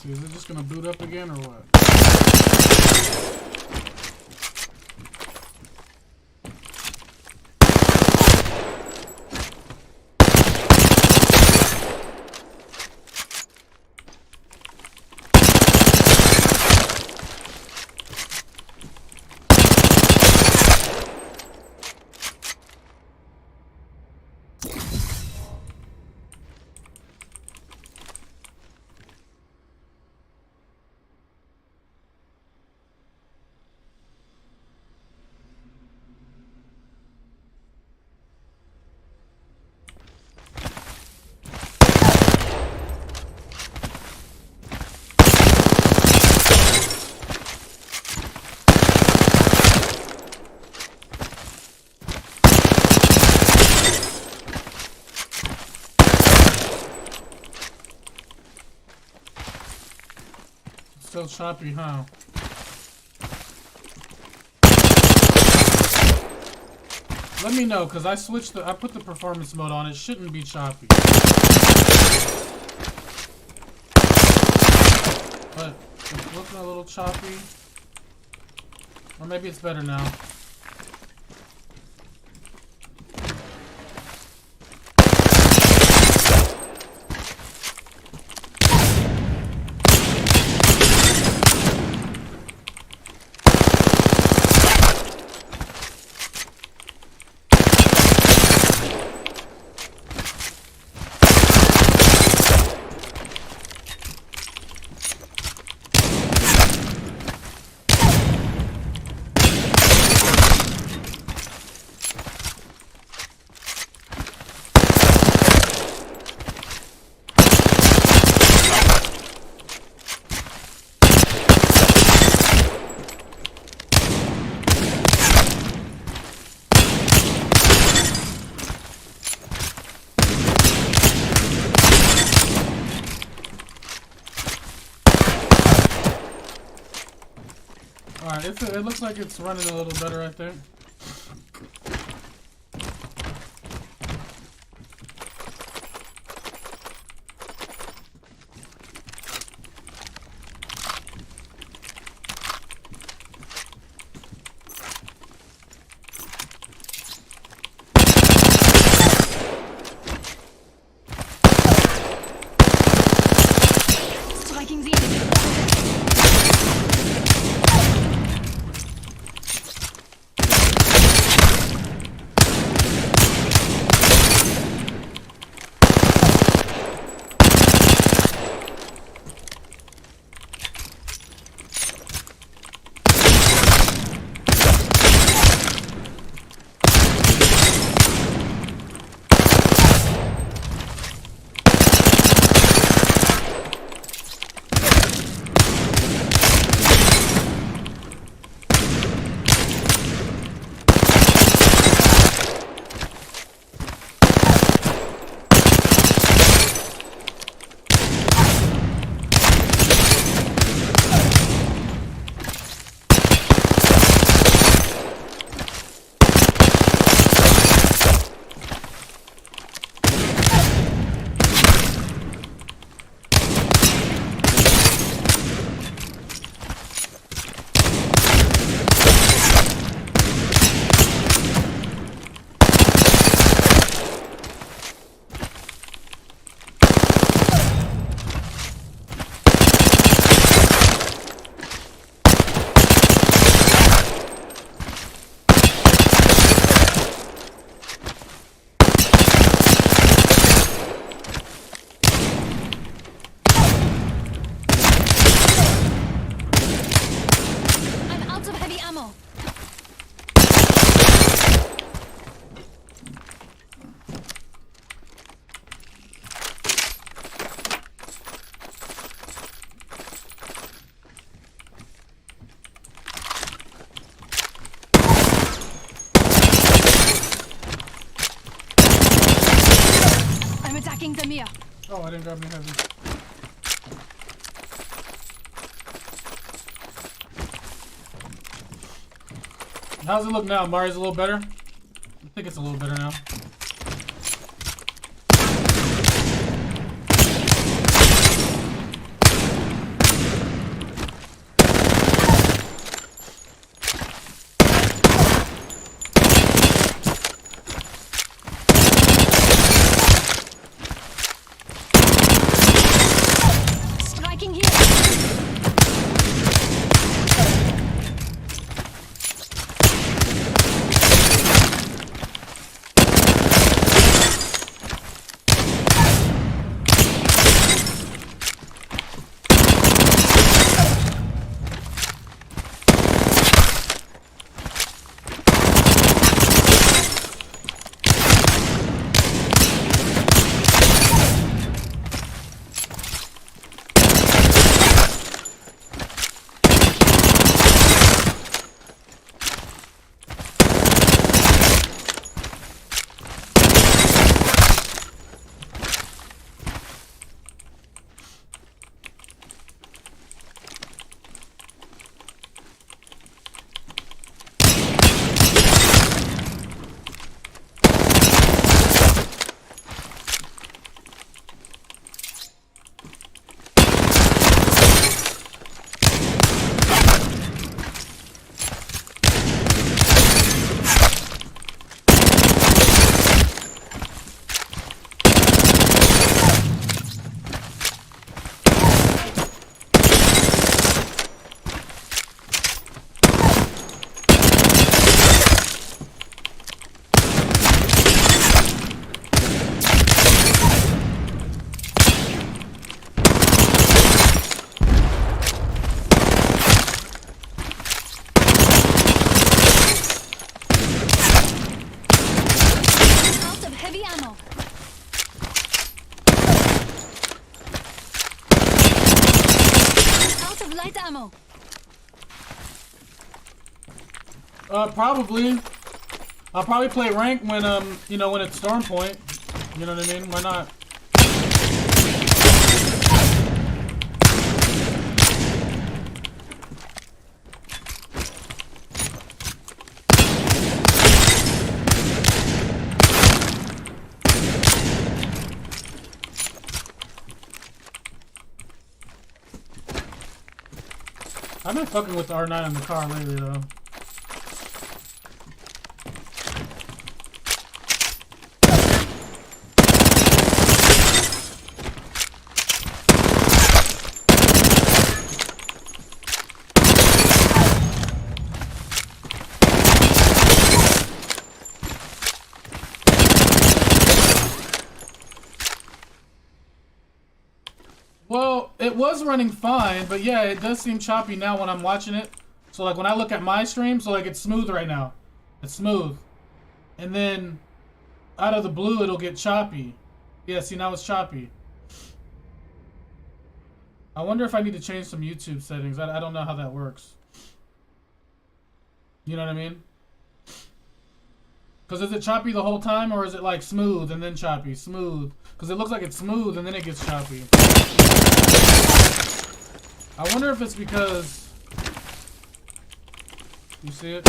see, is it just gonna boot up again or what? Still choppy, huh? Let me know, cause I put the performance mode on. It shouldn't be choppy, but it's looking a little choppy. Or maybe it's better now. Alright, it looks like it's running a little better, I think. Striking the enemy. Oh, I didn't grab any heavy. How's it look now? Mario's a little better? I think it's a little better now. Probably. I'll probably play rank when you know, when it's storm point. You know what I mean? Why not? I've been fucking with the R9 in the car lately, though. Well, it was running fine, but yeah, it does seem choppy now when I'm watching it. So like when I look at my stream, so like it's smooth right now. It's smooth. And then out of the blue it'll get choppy. Yeah, see, now it's choppy. I wonder if I need to change some YouTube settings. I don't know how that works. You know what I mean? Because is it choppy the whole time, or is it like smooth and then choppy? Smooth. Because it looks like it's smooth and then it gets choppy. I wonder if it's because... You see it?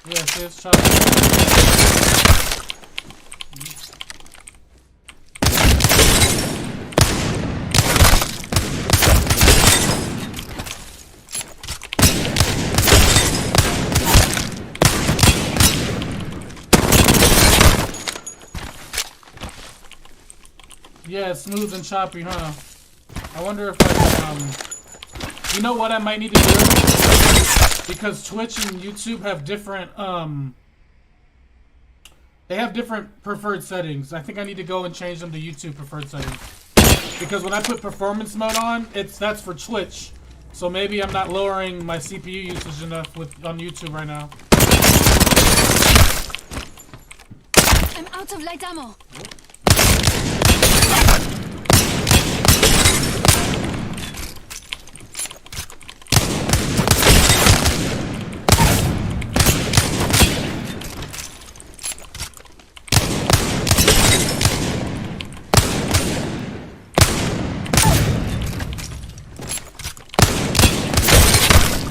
Yeah, see, it's choppy. Yeah, it's smooth and choppy, huh? I wonder if I, you know what I might need to do? Because Twitch and YouTube have different, they have different preferred settings. I think I need to go and change them to YouTube preferred settings. Because when I put performance mode on, that's for Twitch. So maybe I'm not lowering my CPU usage enough on YouTube right now. I'm out of light ammo.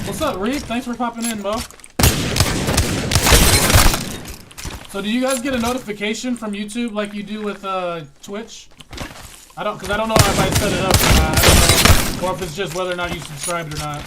What's up, Reef? Thanks for popping in, Mo. So do you guys get a notification from YouTube like you do with Twitch? Because I don't know if I set it up or not. I don't know. Or if it's just whether or not you subscribed or not.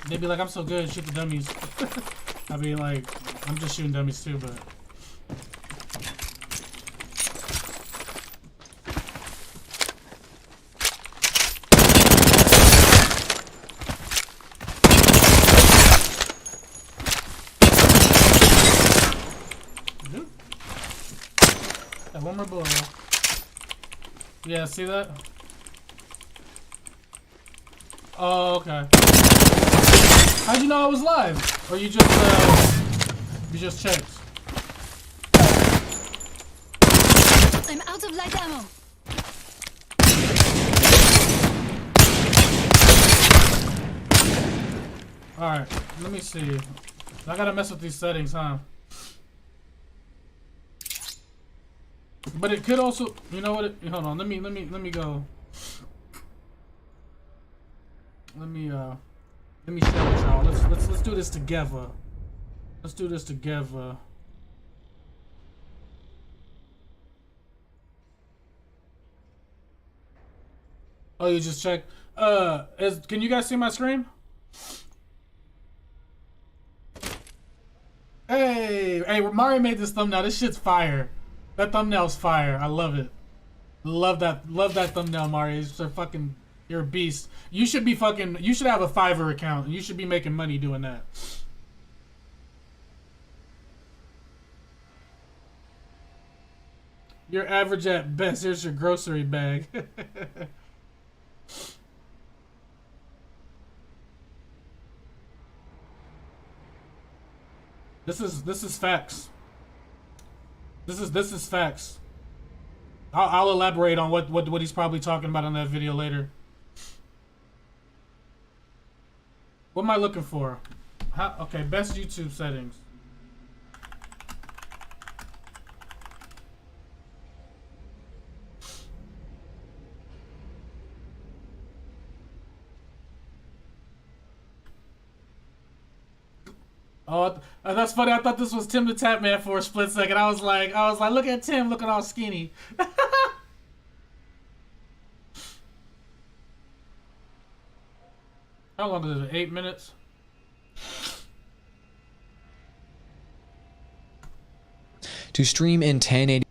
They'd be like, I'm so good, shoot the dummies. I'd be like, I'm just shooting dummies too, but... Got one more bullet. Yeah, see that? Oh, okay. How'd you know I was live? Or you just, You just checked. I'm out of light ammo. Alright, let me see. I gotta mess with these settings, huh? But it could also, you know what? Hold on, let me go. Let me share with y'all. Let's do this together. Let's do this together. Oh, you just checked. Can you guys see my screen? Hey, Mari made this thumbnail. This shit's fire. That thumbnail's fire. I love it. Love that thumbnail, Mari. You're a beast. You should have a Fiverr account, and you should be making money doing that. You're average at best. Here's your grocery bag. This is facts. This is facts. I'll elaborate on what he's probably talking about in that video later. What am I looking for? Okay, best YouTube settings. Oh, that's funny. I thought this was Tim the Tap Man for a split second. I was like, look at Tim, looking all skinny. How long is it? 8 minutes? To stream in 1080.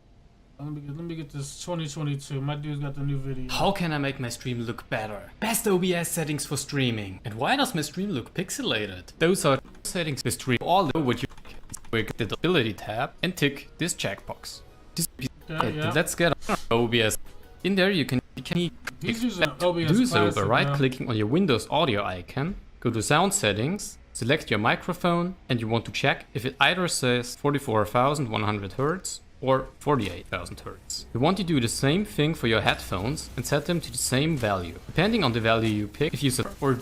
Let me get this 2022. My dude's got the new video. How can I make my stream look better? Best OBS settings for streaming. And why does my stream look pixelated? Those are settings for stream. All over what you click the ability tab and tick this checkbox. Yeah. Let's get on OBS. In there you can He's using OBS do so by Classic, right-clicking on your Windows audio icon, go to sound settings, select your microphone, and you want to check if it either says 44,100 Hz or 48,000 Hz. You want to do the same thing for your headphones and set them to the same value. Depending on the value you pick, if you set or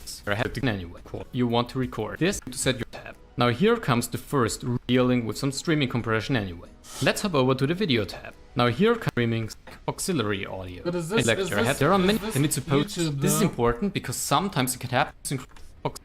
anyway, you want to record this to set your tab. Now here comes the first, dealing with some streaming compression anyway. Let's hop over to the video tab. Now here comes streaming auxiliary audio. There are many, and it's supposed to. This is important because sometimes it can happen.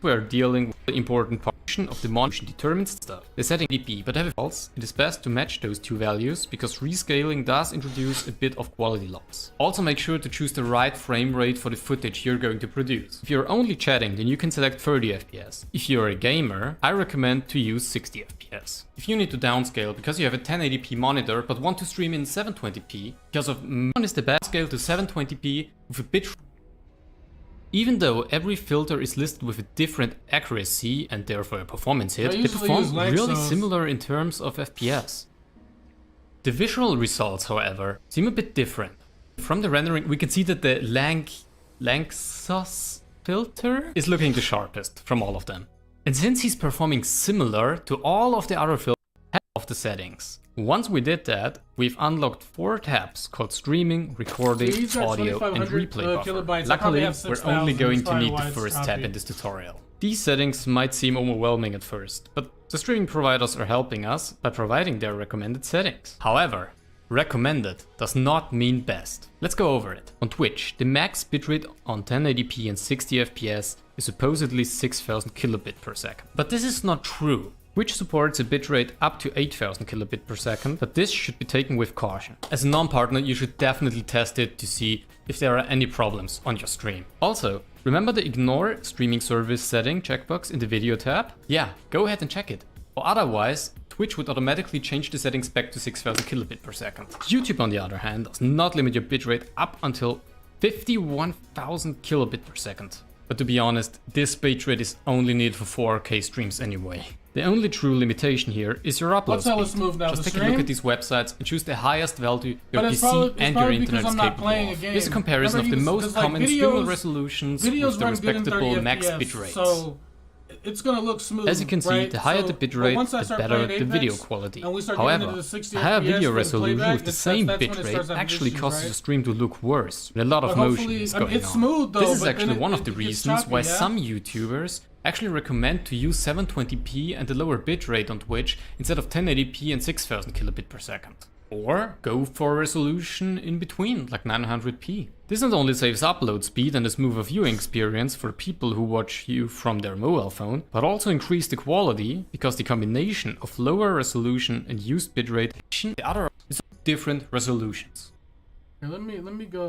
We're dealing with the important portion of the monitor determines stuff. The setting DP, but if false, it is best to match those two values because rescaling does introduce a bit of quality loss. Also make sure to choose the right frame rate for the footage you're going to produce. If you're only chatting, then you can select 30 FPS. If you're a gamer, I recommend to use 60 FPS. If you need to downscale because you have a 1080p monitor but want to stream in 720p, because of one is the best scale to 720p with a bit. Even though every filter is listed with a different accuracy and therefore a performance hit, they perform really similar in terms of FPS. The visual results, however, seem a bit different. From the rendering, we can see that the Lanxos filter is looking the sharpest from all of them. And since he's performing similar to all of the other filters of the settings. Once we did that, we've unlocked 4 tabs called streaming, recording, audio, and replay buffer. Luckily, we're only going to need the first tab in this tutorial. These settings might seem overwhelming at first, but the streaming providers are helping us by providing their recommended settings. However, recommended does not mean best. Let's go over it. On Twitch, the max bitrate on 1080p and 60 FPS is supposedly 6000 kilobit per second. But this is not true. Twitch supports a bitrate up to 8000 kilobit per second, but this should be taken with caution. As a non-partner, you should definitely test it to see if there are any problems on your stream. Also, remember the ignore streaming service setting checkbox in the video tab? Yeah, go ahead and check it. Or otherwise, Twitch would automatically change the settings back to 6000 kilobit per second. YouTube, on the other hand, does not limit your bitrate up until 51,000 kilobit per second. But to be honest, this bitrate is only needed for 4K streams anyway. The only true limitation here is your upload speed. Just take a look at these websites and choose the highest value your PC and your internet is capable of. Here's a comparison of the most common streamable resolutions with the respectable max bit rates. So it's gonna look smooth. As you can see, right? the higher So, the but bitrate, once I the start better playing the video Apex, quality. and we start getting However, into the 60 a higher FPS video for resolution playback, with the that's same when it starts bitrate having actually issues, causes right? the stream to look worse. When a lot of But motion hopefully- is I mean, going it's on. smooth, though, This is but actually then one it of the gets reasons choppy, why yeah? some YouTubers actually recommend to use 720p and the lower bitrate on Twitch instead of 1080p and 6000 kilobit per second. Or go for a resolution in between, like 900p. This not only saves upload speed and a smoother viewing experience for people who watch you from their mobile phone, but also increase the quality because the combination of lower resolution and used bitrate, the other is different resolutions. Here, let me go.